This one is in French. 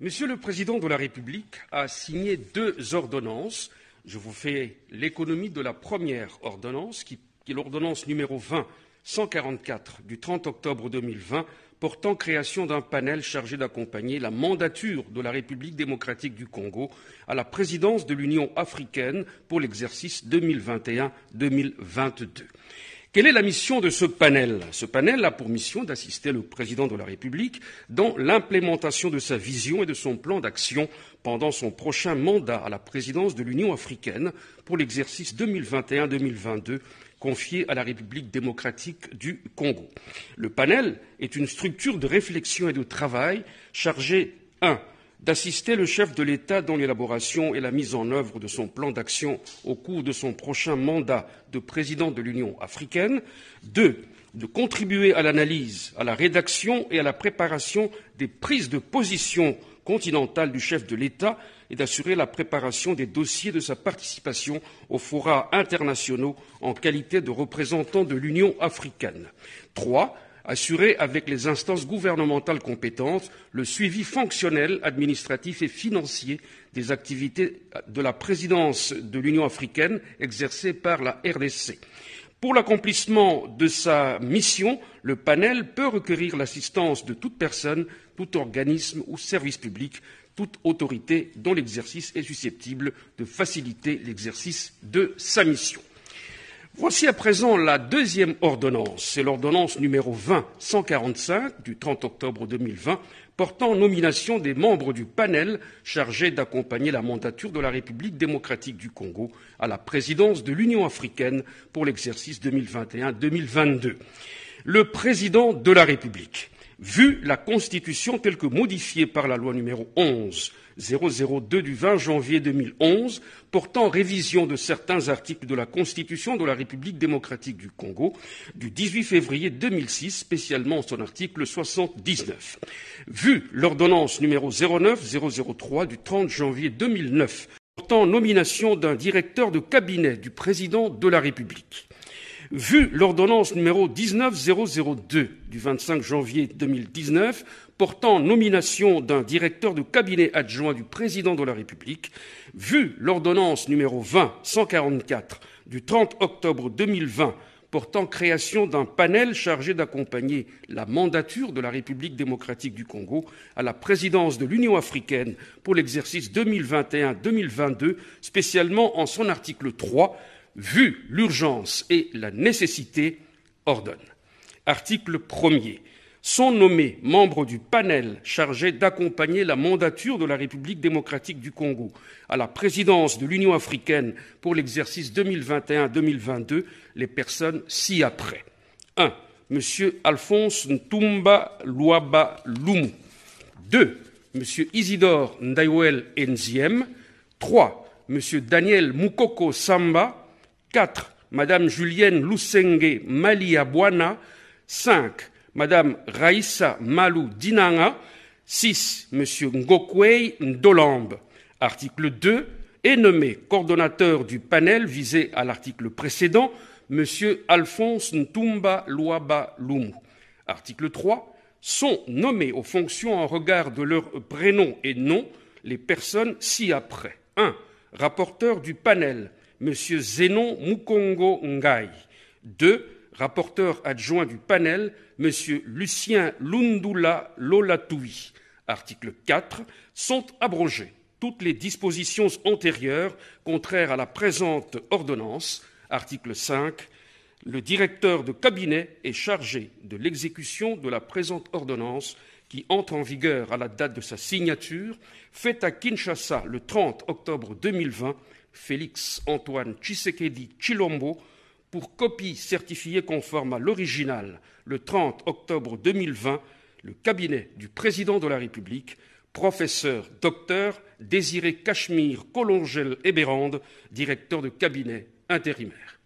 Monsieur le Président de la République a signé 2 ordonnances. Je vous fais l'économie de la première ordonnance, qui est l'ordonnance numéro 20-144 du 30 octobre 2020, portant création d'un panel chargé d'accompagner la mandature de la République démocratique du Congo à la présidence de l'Union africaine pour l'exercice 2021-2022. Quelle est la mission de ce panel? Ce panel a pour mission d'assister le président de la République dans l'implémentation de sa vision et de son plan d'action pendant son prochain mandat à la présidence de l'Union africaine pour l'exercice 2021-2022 confié à la République démocratique du Congo. Le panel est une structure de réflexion et de travail chargée 1. D'assister le chef de l'État dans l'élaboration et la mise en œuvre de son plan d'action au cours de son prochain mandat de président de l'Union africaine. 2. De contribuer à l'analyse, à la rédaction et à la préparation des prises de position continentales du chef de l'État et d'assurer la préparation des dossiers de sa participation aux forats internationaux en qualité de représentant de l'Union africaine. 3. Assurer avec les instances gouvernementales compétentes le suivi fonctionnel, administratif et financier des activités de la présidence de l'Union africaine exercée par la RDC. Pour l'accomplissement de sa mission, le panel peut requérir l'assistance de toute personne, tout organisme ou service public, toute autorité dont l'exercice est susceptible de faciliter l'exercice de sa mission. Voici à présent la deuxième ordonnance, c'est l'ordonnance numéro 20-145 du 30 octobre 2020 portant nomination des membres du panel chargé d'accompagner la mandature de la République démocratique du Congo à la présidence de l'Union africaine pour l'exercice 2021-2022. Le président de la République, vu la Constitution telle que modifiée par la loi numéro 11-002 du 20 janvier 2011 portant révision de certains articles de la Constitution de la République démocratique du Congo du 18 février 2006, spécialement son article 79. Vu l'ordonnance numéro 09-003 du 30 janvier 2009 portant nomination d'un directeur de cabinet du président de la République. Vu l'ordonnance numéro 19002 du 25 janvier 2019 portant nomination d'un directeur de cabinet adjoint du président de la République, vu l'ordonnance numéro 20-144 du 30 octobre 2020 portant création d'un panel chargé d'accompagner la mandature de la République démocratique du Congo à la présidence de l'Union africaine pour l'exercice 2021-2022, spécialement en son article 3, vu l'urgence et la nécessité, ordonne. Article 1er. Sont nommés membres du panel chargé d'accompagner la mandature de la République démocratique du Congo à la présidence de l'Union africaine pour l'exercice 2021-2022 les personnes ci-après. 1. M. Alphonse Ntumba Luaba Lumu. 2. M. Isidore Ndaiwel Nziem. 3. M. Daniel Mukoko Samba. 4. Madame Julienne Lusenge Maliabwana. 5. Madame Raissa Malou Dinanga. 6. Monsieur Ngokwei Ndolambe. Article 2. Est nommé coordonnateur du panel visé à l'article précédent, Monsieur Alphonse Ntumba Luaba Lumu. Article 3. Sont nommés aux fonctions en regard de leur prénom et nom les personnes ci-après. 1. Rapporteur du panel, Monsieur Zénon Mukongo Ngai. 2. Rapporteur adjoint du panel, M. Lucien Lundula Lolatoui. Article 4. Sont abrogées toutes les dispositions antérieures contraires à la présente ordonnance. Article 5. Le directeur de cabinet est chargé de l'exécution de la présente ordonnance qui entre en vigueur à la date de sa signature, faite à Kinshasa le 30 octobre 2020, Félix Antoine Tshisekedi Tshilombo, pour copie certifiée conforme à l'original le 30 octobre 2020, le cabinet du président de la République, professeur Dr Désiré Cachemire Colongel Eberande, directeur de cabinet intérimaire.